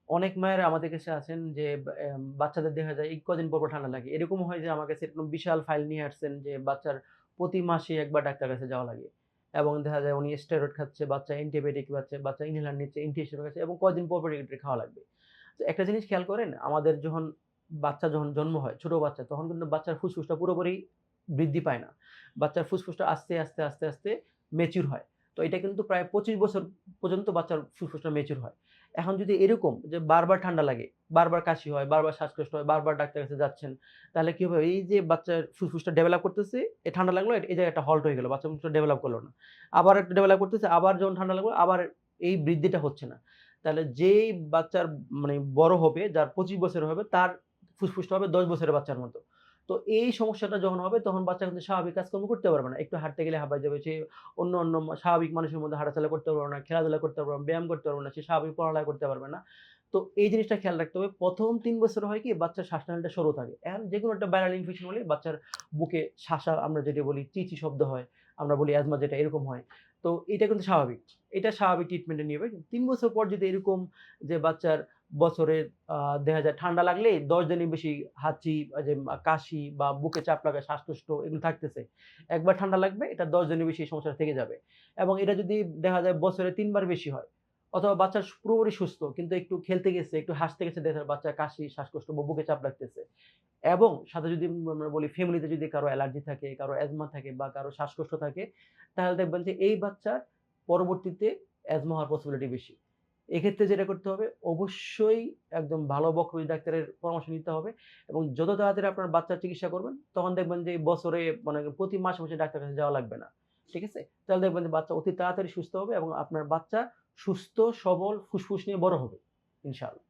অনেক মায়েরা আমাদের কাছে আছেন যে বাচ্চাদের দেখা যায় এই কদিন পর ঠান্ডা লাগে। এরকমও হয় যে আমার কাছে এরকম বিশাল ফাইল নিয়ে আসছেন যে বাচ্চার প্রতি মাসে একবার ডাক্তারের কাছে যাওয়া লাগে। এবং দেখা যায় উনি স্টেরয়েড খাচ্ছে, বাচ্চা অ্যান্টিবায়োটিক পাচ্ছে, বাচ্চা ইনহেলার নিচ্ছে, ইনজেকশন খাচ্ছে এবং কয়দিন পর এটা খাওয়া লাগবে। তো একটা জিনিস খেয়াল করেন, আমাদের যখন বাচ্চা যখন জন্ম হয়, ছোট বাচ্চা, তখন কিন্তু বাচ্চার ফুসফুসটা পুরোপুরি বৃদ্ধি পায় না। বাচ্চার ফুসফুসটা আস্তে আস্তে ম্যাচিউর হয়। তো এটা কিন্তু প্রায় ২৫ বছর পর্যন্ত বাচ্চার ফুসফুসটা ম্যাচিউর হয়। এখন যদি এরকম যে বারবার ঠান্ডা লাগে, বারবার কাশি হয়, বারবার শ্বাসকষ্ট হয়, বারবার ডাক্তারের কাছে যাচ্ছেন, তাহলে কি হবে? এই যে বাচ্চার ফুসফুসটা ডেভেলপ করতেছে, ঠান্ডা লাগলো, এই জায়গায় একটা হল্ট হয়ে গেল। বাচ্চা ফুসফুসটা ডেভেলপ করল না। আবার একটু ডেভেলপ করতেছে, আবার যখন ঠান্ডা লাগলো, আবার এই বৃদ্ধিটা হচ্ছে না। তাহলে যেই বাচ্চার মানে বড় হবে, যার ২৫ বছরের হবে, তার ফুসফুসটা হবে ১০ বছরের বাচ্চার মতো। তো এই সমস্যাটা যখন হবে, তখন বাচ্চা কিন্তু স্বাভাবিক কাজকর্ম করতে পারবে না। একটু হাঁটতে গেলে হাঁপায় যাবে। সে অন্য স্বাভাবিক মানুষের মধ্যে হাঁটাচলা করতে পারবে না, খেলাধুলা করতে পারবে না, ব্যায়াম করতে পারবে না, সে স্বাভাবিক পড়ালেখা করতে পারবে না। তো এই জিনিসটা খেয়াল রাখতে হবে। ১ম ৩ বছরে হয় কি, বাচ্চার শ্বাসনালীটা সরু থাকে। এখন যেকোনো একটা ভাইরাল ইনফেকশন হলে বাচ্চার বুকে শাসা, আমরা যেটা বলি চি শব্দ হয়। আমরা বলি অ্যাজমা, যেটা এরকম হয়। তো এটা কিন্তু স্বাভাবিক। এটা স্বাভাবিক ট্রিটমেন্টে নিবে। ৩ বছর পর যদি এরকম যে বাচ্চার বছরে আ দেখা যায় ঠান্ডা লাগলেই ১০ দিনের বেশি হাঁচি, যে কাশি বা বুকে চাপ লাগা, শ্বাসকষ্ট এগুলো থাকতেছে। একবার ঠান্ডা লাগবে, এটা ১০ দিনের বেশি এই সমস্যাটা থেকে যাবে। এবং এটা যদি দেখা যায় বছরে ৩ বার বেশি হয়, অথবা বাচ্চা পুরোপুরি সুস্থ কিন্তু একটু খেলতে গেছে, একটু হাসতে গেছে, দেখা যায় বাচ্চার কাশি, শ্বাসকষ্ট বা বুকে চাপ লাগতেছে। এবং সাথে যদি আমরা বলি ফ্যামিলিতে যদি কারো অ্যালার্জি থাকে, কারো অ্যাজমা থাকে বা কারো শ্বাসকষ্ট থাকে, তাহলে দেখবেন যে এই বাচ্চার পরবর্তীতে অ্যাজমা হওয়ার পসিবিলিটি বেশি। এক্ষেত্রে যেটা করতে হবে, অবশ্যই একদম ভালো বক্ষবিদ ডাক্তারের পরামর্শ নিতে হবে এবং যত তাড়াতাড়ি আপনার বাচ্চার চিকিৎসা করবেন, তখন দেখবেন যে বছরে মানে প্রতি মাসে ডাক্তারের কাছে যাওয়া লাগবে না। ঠিক আছে? তাহলে দেখবেন যে বাচ্চা অতি তাড়াতাড়ি সুস্থ হবে এবং আপনার বাচ্চা সুস্থ, সবল ফুসফুস নিয়ে বড় হবে। ইনশাআল্লাহ।